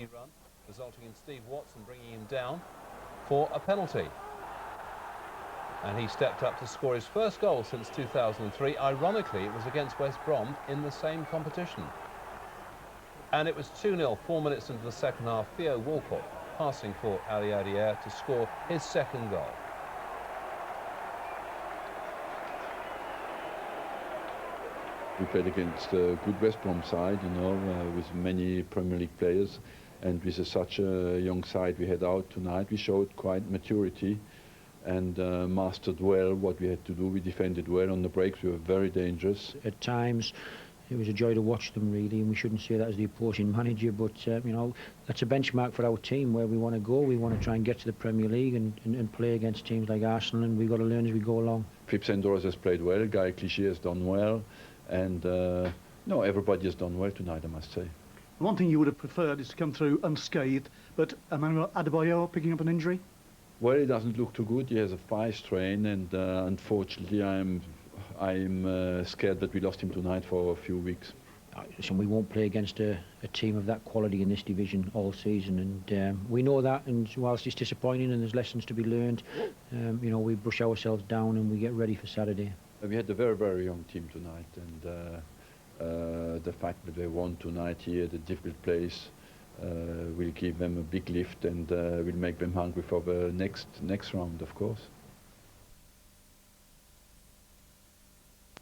risky run, resulting in Steve Watson bringing him down for a penalty. And he stepped up to score his first goal since 2003. Ironically, it was against West Brom in the same competition. And it was 2-0, 4 minutes into the second half. Theo Walcott passing for Ali Adier to score his second goal. We played against a good West Brom side, you know, with many Premier League players. And with such a young side we had out tonight, we showed quite maturity and mastered well what we had to do. We defended well on the breaks. We were very dangerous. At times, it was a joy to watch them, really, and we shouldn't say that as the opposing manager, but you know, that's a benchmark for our team where we want to go. We want to try and get to the Premier League and play against teams like Arsenal, and we've got to learn as we go along. Philippe Sendoros has played well, Guy Clichy has done well, and no, everybody has done well tonight, I must say. One thing you would have preferred is to come through unscathed, but Emmanuel Adebayor picking up an injury? Well, he doesn't look too good. He has a thigh strain, and unfortunately I'm scared that we lost him tonight for a few weeks. Listen, we won't play against a team of that quality in this division all season, and we know that, and whilst it's disappointing and there's lessons to be learned, you know, we brush ourselves down and we get ready for Saturday. We had a very, very young team tonight, and the fact that they won tonight here at a difficult place will give them a big lift and will make them hungry for the next round, of course.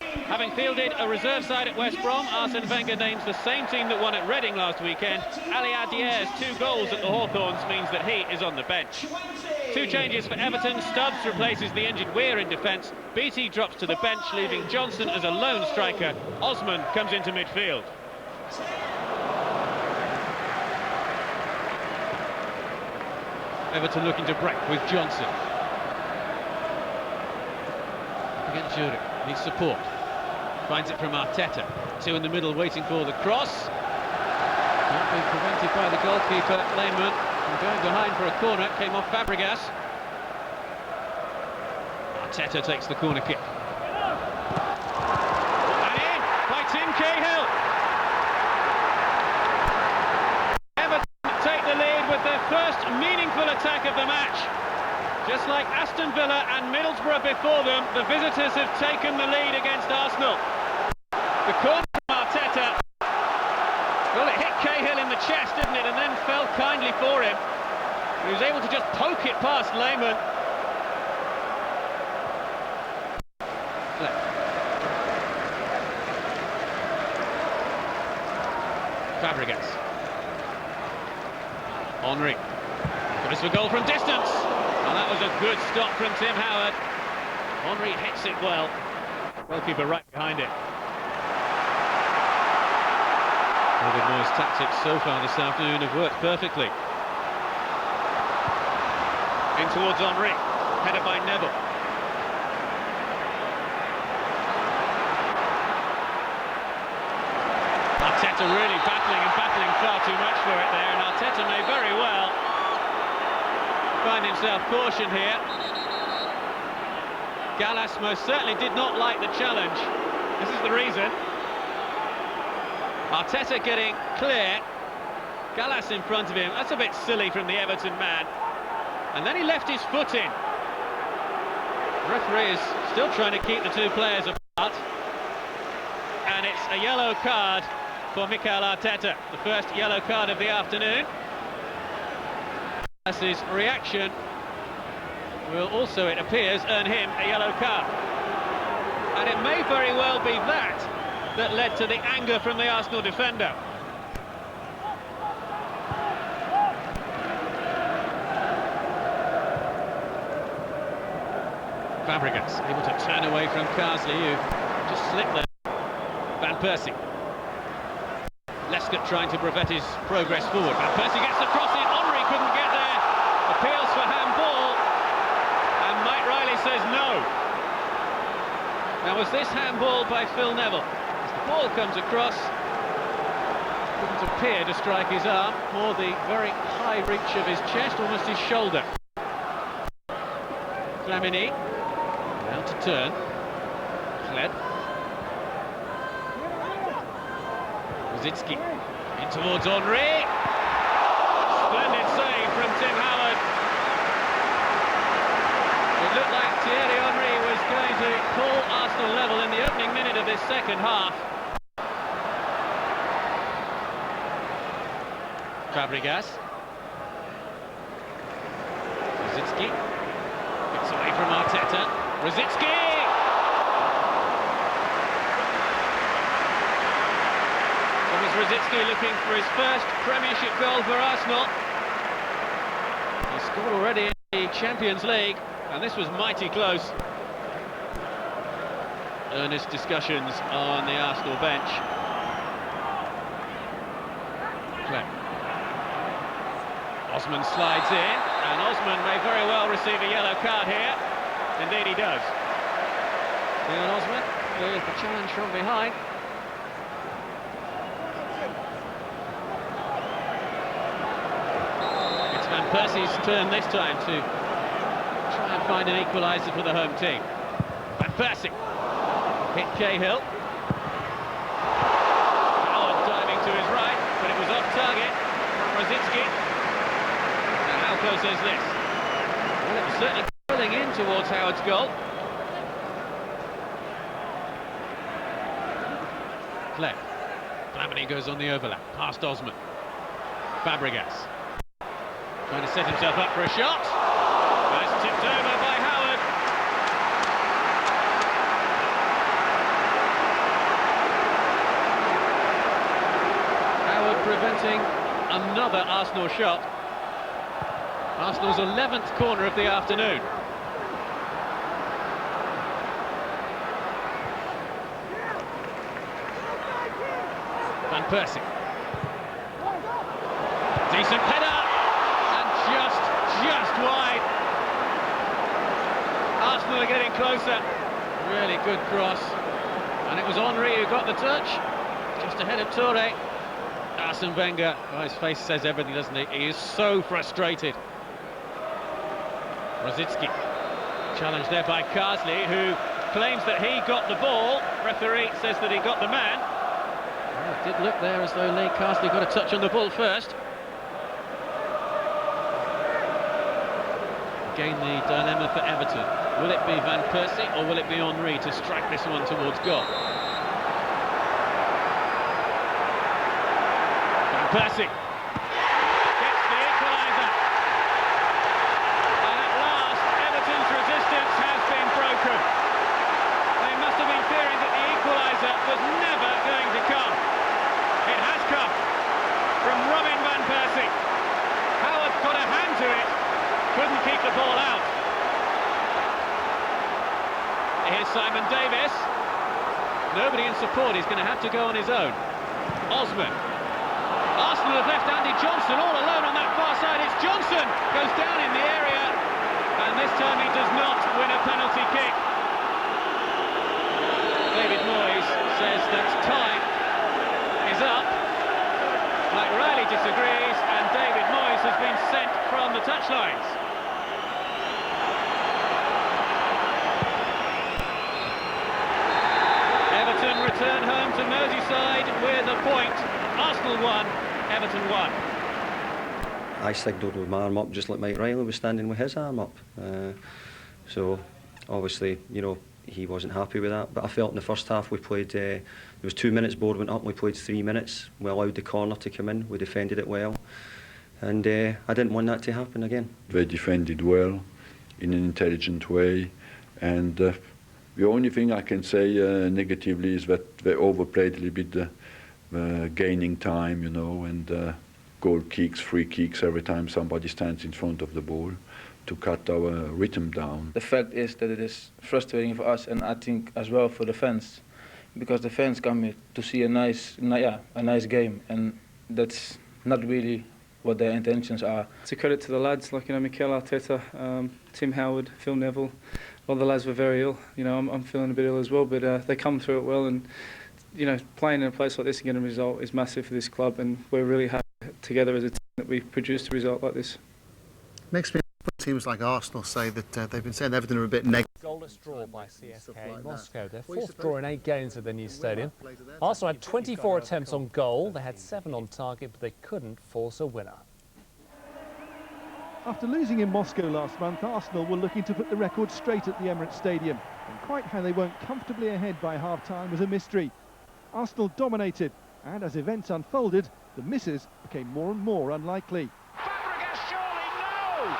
Having fielded a reserve side at West Brom, Arsene Wenger names the same team that won at Reading last weekend. Ali Adier's 2 goals at the Hawthorns means that he is on the bench. 2 changes for Everton. Stubbs replaces the injured Weir in defence. Beattie drops to the bench, leaving Johnson as a lone striker. Osman comes into midfield. Everton looking to break with Johnson. Against Zurich, needs support. Finds it from Arteta. 2 in the middle waiting for the cross. Not being prevented by the goalkeeper, Lehmann, from going behind for a corner. Came off Fabregas. Arteta takes the corner kick. And in by Tim Cahill. Everton take the lead with their first meaningful attack of the match. Just like Aston Villa and Middlesbrough before them, the visitors have taken the lead against Arsenal. The corner from Arteta. Well, it hit Cahill in the chest, didn't it, and then fell kindly for him. He was able to just poke it past Lehmann. Fabregas. Henry. Goes for goal from distance. And that was a good stop from Tim Howard. Henry hits it well. Goalkeeper right behind it. David Moyes' tactics so far this afternoon have worked perfectly. In towards Henry. Headed by Neville. Arteta really battling and battling far too much for it there, and Arteta may very well find himself cautioned here. Gallas most certainly did not like the challenge. This is the reason. Arteta getting clear. Gallas in front of him. That's a bit silly from the Everton man. And then he left his foot in. The referee is still trying to keep the 2 players apart. And it's a yellow card for Mikel Arteta. The first yellow card of the afternoon. Gallas's reaction will also, it appears, earn him a yellow card. And it may very well be that led to the anger from the Arsenal defender. Fabregas able to turn away from Carsley, who just slipped there. Van Persie. Lescott trying to prevent his progress forward. Van Persie gets the cross in. Henry couldn't get there. Appeals for handball. And Mike Riley says no. Now, was this handball by Phil Neville? As the ball comes across, couldn't appear to strike his arm, more the very high reach of his chest, almost his shoulder. Flamini, now to turn. Kled. Rosicki, in towards Henry. Splendid save from Tim Howard. It looked like Thierry Henry was going to pull Arsenal level in the opening minute of this second half. Fabregas. Rosicky. Gets away from Arteta. Rosicky! Thomas Rosicky looking for his first Premiership goal for Arsenal. He scored already in the Champions League, and this was mighty close. Earnest discussions on the Arsenal bench. Osman slides in, and Osman may very well receive a yellow card here. Indeed he does. Leon Osman with the challenge from behind. It's Van Persie's turn this time to try and find an equaliser for the home team. Van Persie hit Cahill. Howard diving to his right, but it was off target from Rosicky. How close is this? Well, it was certainly pulling in towards Howard's goal. Flamini goes on the overlap, past Osman. Fabregas trying to set himself up for a shot. That's tipped over by Howard. Howard preventing another Arsenal shot. Arsenal's 11th corner of the afternoon. Van Persie. Decent header, and just wide. Arsenal are getting closer. Really good cross, and it was Henry who got the touch, just ahead of Touré. Arsene Wenger, oh, his face says everything, doesn't he? He is so frustrated. Rosicky, challenged there by Carsley, who claims that he got the ball. Referee says that he got the man. Well, it did look there as though Lee Carsley got a touch on the ball first. Again, the dilemma for Everton. Will it be Van Persie or will it be Henry to strike this one towards goal? Van Persie gets the equaliser. And at last, Everton's resistance has been broken. They must have been fearing that the equaliser was never going to come. It has come from Robin Van Persie. Howard got a hand to it, couldn't keep the ball out. Here's Simon Davis. Nobody in support, he's going to have to go on his own. Osman. Arsenal have left Andy Johnson all alone on that far side. It's Johnson, goes down in the area, and this time he does not win a penalty kick. David Moyes says that time is up. Mike Riley disagrees, and David Moyes has been sent from the touchlines. Everton return home to Merseyside with a point. Arsenal 1, Everton 1. I signalled with my arm up just like Mike Riley was standing with his arm up. So obviously, you know, he wasn't happy with that. But I felt in the first half we played, there was 2 minutes, board went up, and we played 3 minutes. We allowed the corner to come in, we defended it well. And I didn't want that to happen again. They defended well, in an intelligent way. And the only thing I can say negatively is that they overplayed a little bit gaining time, you know, and goal kicks, free kicks every time somebody stands in front of the ball to cut our rhythm down. The fact is that it is frustrating for us, and I think as well for the fans, because the fans come here to see a nice game, and that's not really what their intentions are. It's a credit to the lads, like, you know, Mikel Arteta, Tim Howard, Phil Neville. A lot of the lads were very ill. You know, I'm feeling a bit ill as well, but they come through it well, and you know, playing in a place like this and getting a result is massive for this club, and we're really happy together as a team that we produced a result like this. Makes me teams like Arsenal say that they've been saying Everton are a bit negative. Goalless draw by CSKA Moscow, their fourth draw in 8 games at the new stadium. Arsenal had 24 attempts on goal, they had 7 on target, but they couldn't force a winner. After losing in Moscow last month, Arsenal were looking to put the record straight at the Emirates Stadium. And quite how they weren't comfortably ahead by half-time was a mystery. Arsenal dominated, and as events unfolded, the misses became more and more unlikely. Fabregas, surely no!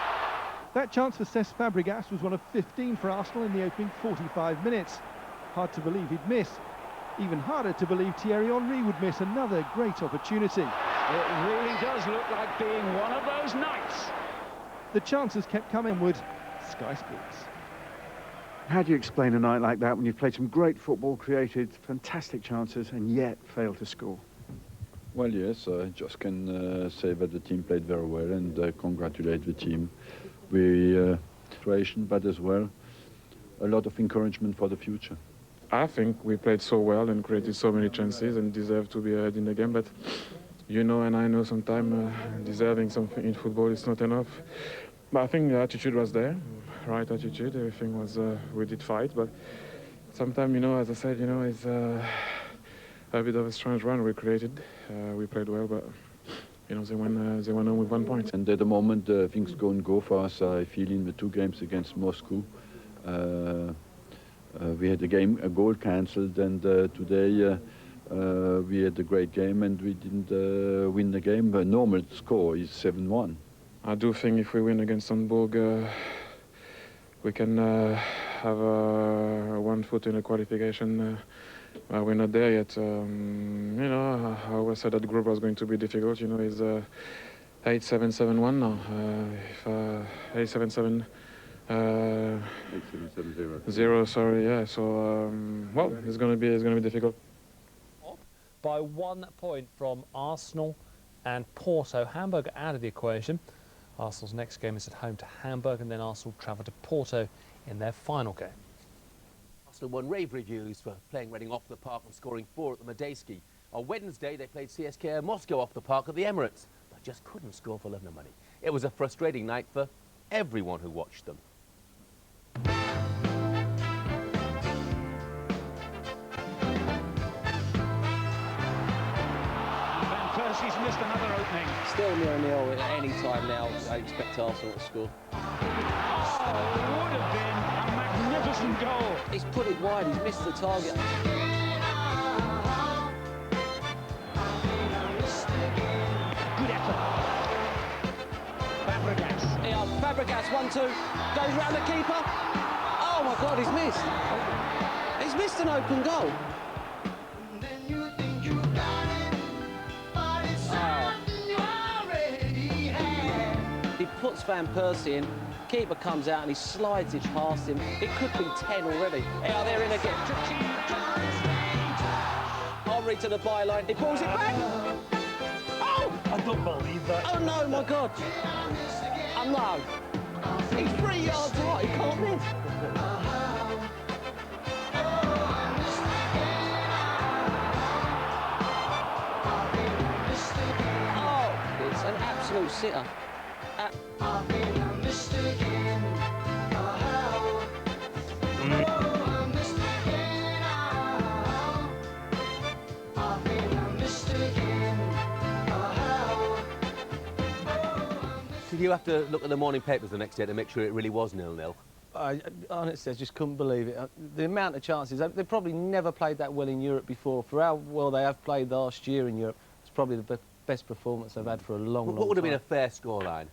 That chance for Cesc Fabregas was one of 15 for Arsenal in the opening 45 minutes. Hard to believe he'd miss. Even harder to believe Thierry Henry would miss another great opportunity. It really does look like being one of those nights. The chances kept coming with Sky Sports. How do you explain a night like that when you've played some great football, created fantastic chances and yet failed to score? Well, yes, I just can say that the team played very well and congratulate the team. We situation, but as well a lot of encouragement for the future. I think we played so well and created so many chances and deserve to be ahead in the game, but you know and I know sometimes deserving something in football is not enough. But I think the attitude was there, right attitude, everything was, we did fight, but sometimes, you know, as I said, you know, it's a bit of a strange run we created. We played well, but you know, they went on with 1 point. And at the moment things go for us. I feel in the 2 games against Moscow. We had a goal cancelled, and today we had a great game and we didn't win the game. The normal score is 7-1. I do think if we win against Hamburg, we can have 1 foot in the qualification. We're not there yet. You know, I always said that the group was going to be difficult. You know, it's 8-7-7-1 now. 8-7-7. 0, sorry, yeah. So, well, it's going to be difficult. By 1 point from Arsenal and Porto. Hamburg are out of the equation. Arsenal's next game is at home to Hamburg, and then Arsenal travel to Porto in their final game. Arsenal won rave reviews for playing Reading off the park and scoring 4 at the Medeski. On Wednesday, they played CSKA Moscow off the park at the Emirates, but just couldn't score for love nor money. It was a frustrating night for everyone who watched them. He's missed another opening. Still 0-0 at any time now. I expect Arsenal to score. Oh, it would have been a magnificent goal. He's put it wide, he's missed the target. Good effort. Fabregas. Yeah, Fabregas, 1-2, goes round the keeper. Oh my God, he's missed. He's missed an open goal. He puts Van Persie in, keeper comes out and he slides it past him. It could be 10 already. Yeah, they're in again. Henry to the byline, he pulls it back. Oh! I don't believe that. Oh no, my God. Oh no. He's 3 yards high, he can't miss. Oh, it's an absolute sitter. Did you have to look at the morning papers the next day to make sure it really was 0-0? Honestly, I just couldn't believe it. The amount of chances, they've probably never played that well in Europe before. For how well they have played last year in Europe, it's probably the best performance they've had for a long time. What would have been a fair scoreline?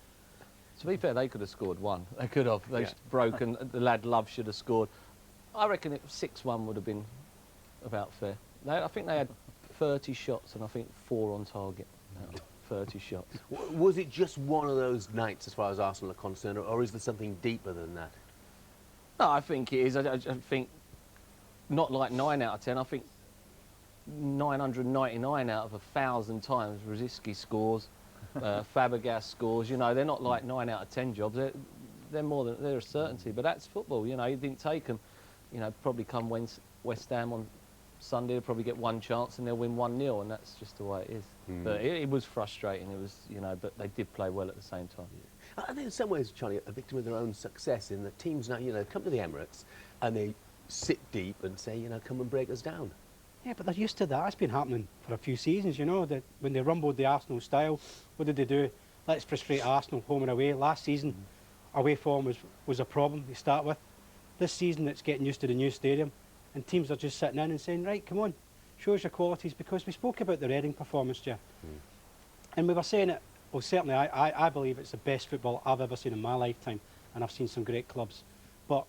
To be fair, they could have scored 1. They could have. They broken. The lad Love should have scored. I reckon it 6-1 would have been about fair. I think they had 30 shots and I think 4 on target. 30 shots. Was it just one of those nights as far as Arsenal are concerned, or is there something deeper than that? No, I think it is. I think not like 9 out of 10. I think 999 out of 1,000 times Rosicky scores, Fabregas scores. You know, they're not like 9 out of 10 jobs. They're more than they're a certainty. But that's football. You know, you didn't take them. You know, probably come West Ham on Sunday, they'll probably get 1 chance and they'll win 1-0, and that's just the way it is. But it was frustrating. It was, you know, but they did play well at the same time. I think in some ways, Charlie, a victim of their own success in that teams now, you know, come to the Emirates and they sit deep and say, you know, come and break us down. Yeah, but they're used to that. It's been happening for a few seasons, you know, that when they rumbled the Arsenal style, what did they do? let's frustrate Arsenal home and away. Last season, away form was a problem to start with. This season, it's getting used to the new stadium, and teams are just sitting in and saying, right, come on, show us your qualities, because we spoke about the Reading performance, Jeff. And we were saying it, well, certainly I believe it's the best football I've ever seen in my lifetime, and I've seen some great clubs. But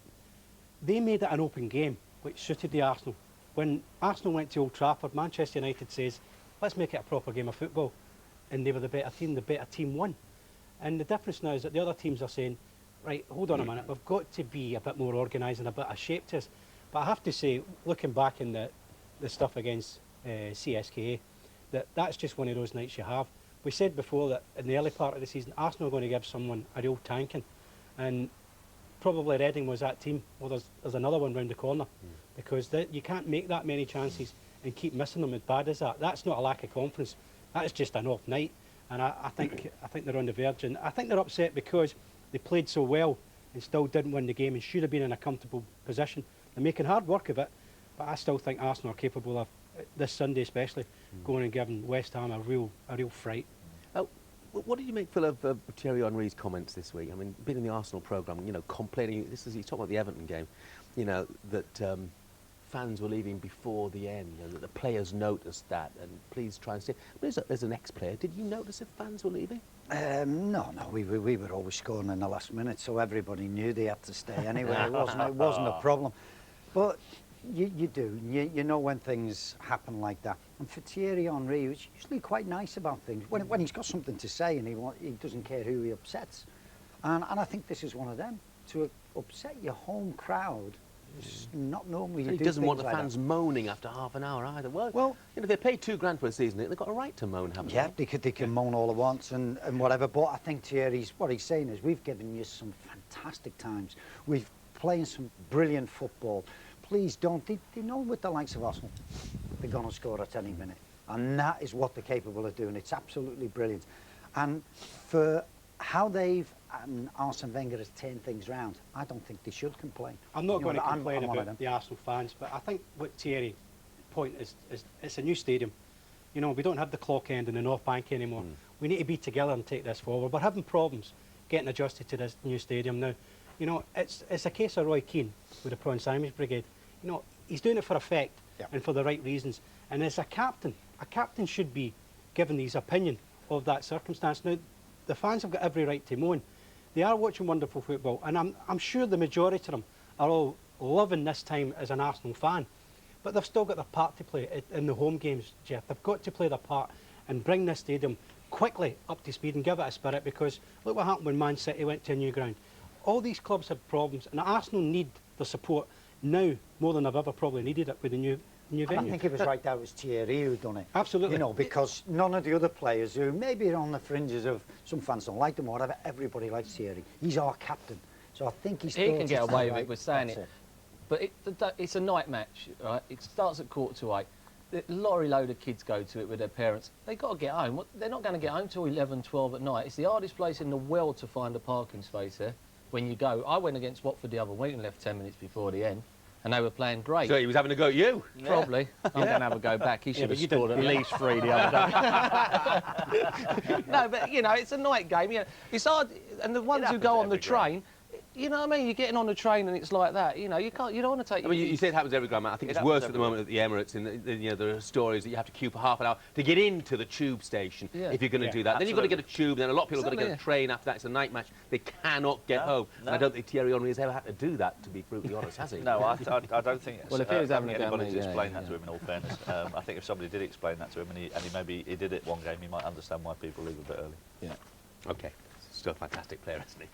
they made it an open game, which suited the Arsenal. When Arsenal went to Old Trafford, Manchester United says, let's make it a proper game of football. And they were the better team won. And the difference now is that the other teams are saying, right, hold on a minute, we've got to be a bit more organised and a bit of shape to us. But I have to say, looking back in the stuff against CSKA, that's just one of those nights you have. We said before that in the early part of the season, Arsenal are going to give someone a real tanking. And probably Reading was that team. Well, there's another one round the corner, because you can't make that many chances and keep missing them as bad as that. That's not a lack of confidence. That's just an off night. And I think they're on the verge. And I think they're upset because they played so well and still didn't win the game and should have been in a comfortable position. They're making hard work of it, but I still think Arsenal are capable of, this Sunday especially, going and giving West Ham a real fright. What did you make, Phil, of Thierry Henry's comments this week? I mean, being in the Arsenal programme, you know, complaining, he's talking about the Everton game, you know, that fans were leaving before the end, and that the players noticed that, and please try and stay. There's an ex-player. Did you notice if fans were leaving? No, we were always scoring in the last minute, so everybody knew they had to stay anyway. It wasn't a problem. But you do. You know when things happen like that. And for Thierry Henry, he was usually quite nice about things. When he's got something to say and he doesn't care who he upsets. And I think this is one of them. To upset your home crowd, it's not normally you do. He doesn't want the like fans that. moaning after half an hour either. Well, you know, they paid £2 for a season. They've got a right to moan, haven't they? Yeah, they can moan all at once and whatever. But I think what he's saying is, we've given you some fantastic times. We've playing some brilliant football. Please don't. They know with the likes of Arsenal, they're going to score at any minute. And that is what they're capable of doing. It's absolutely brilliant. And for how they've and Arsene Wenger has turned things round, I don't think they should complain. I'm not going to complain about the Arsenal fans, but I think what Thierry's point is it's a new stadium. You know, we don't have the clock end in the North Bank anymore. We need to be together and take this forward. We're having problems getting adjusted to this new stadium now. You know, it's a case of Roy Keane with the Prawn Sandwich Brigade. You know, he's doing it for effect and for the right reasons. And as a captain should be given his opinion of that circumstance. Now, the fans have got every right to moan. They are watching wonderful football, and I'm sure the majority of them are all loving this time as an Arsenal fan. But they've still got their part to play in the home games, Jeff. They've got to play their part and bring this stadium quickly up to speed and give it a spirit, because look what happened when Man City went to a new ground. All these clubs have problems, and Arsenal need the support now more than they've ever probably needed it with the new venue. I think it was right that was Thierry who done it. Absolutely. You know, because none of the other players who maybe are on the fringes of, some fans don't like them or whatever, everybody likes Thierry. He's our captain. So I think he can get away with it with saying it. But it's a night match, right? It starts at 7:45. A lorry load of kids go to it with their parents. They've got to get home. They're not going to get home till 11, 12 at night. It's the hardest place in the world to find a parking space there when you go. I went against Watford the other week and left 10 minutes before the end. And they were playing great. So he was having a go at you? Probably. I'm going to have a go back. He should have scored at least 3 the other day. No, but, you know, it's a night game. You know, it's hard. And the ones who go on the train, you know what I mean? You're getting on the train and it's like that. You know, you don't want to take... I mean, you say it happens every ground. I think it's worse at the moment at the Emirates. You know, there are stories that you have to queue for half an hour to get into the tube station if you're going to do that. Then you've got to get a tube, then a lot of people have got to get a train after that. It's a night match. They cannot get home. And I don't think Thierry Henry has ever had to do that, to be brutally honest, has he? No, I don't think it's... Well, if he was having anybody to explain that to him, in all fairness. I think if somebody did explain that to him and he maybe did it one game, he might understand why people leave a bit early. Yeah. OK. Still a fantastic player, isn't he?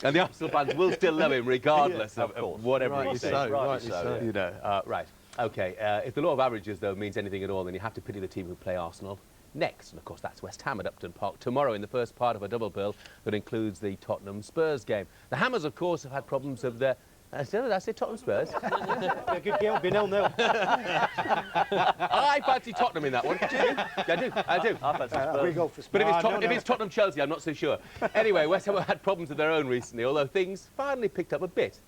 And the Arsenal fans will still love him regardless of whatever he says. Rightly so. You know, right. OK, if the law of averages, though, means anything at all, then you have to pity the team who play Arsenal next. And, of course, that's West Ham at Upton Park tomorrow in the first part of a double bill that includes the Tottenham Spurs game. The Hammers, of course, have had problems of their... I say Tottenham Spurs. A good game, be 0-0. I fancy Tottenham in that one. Do you? I do. I fancy Spurs. We go for Spurs. But if it's Tottenham Chelsea, I'm not so sure. Anyway, West Ham have had problems of their own recently, although things finally picked up a bit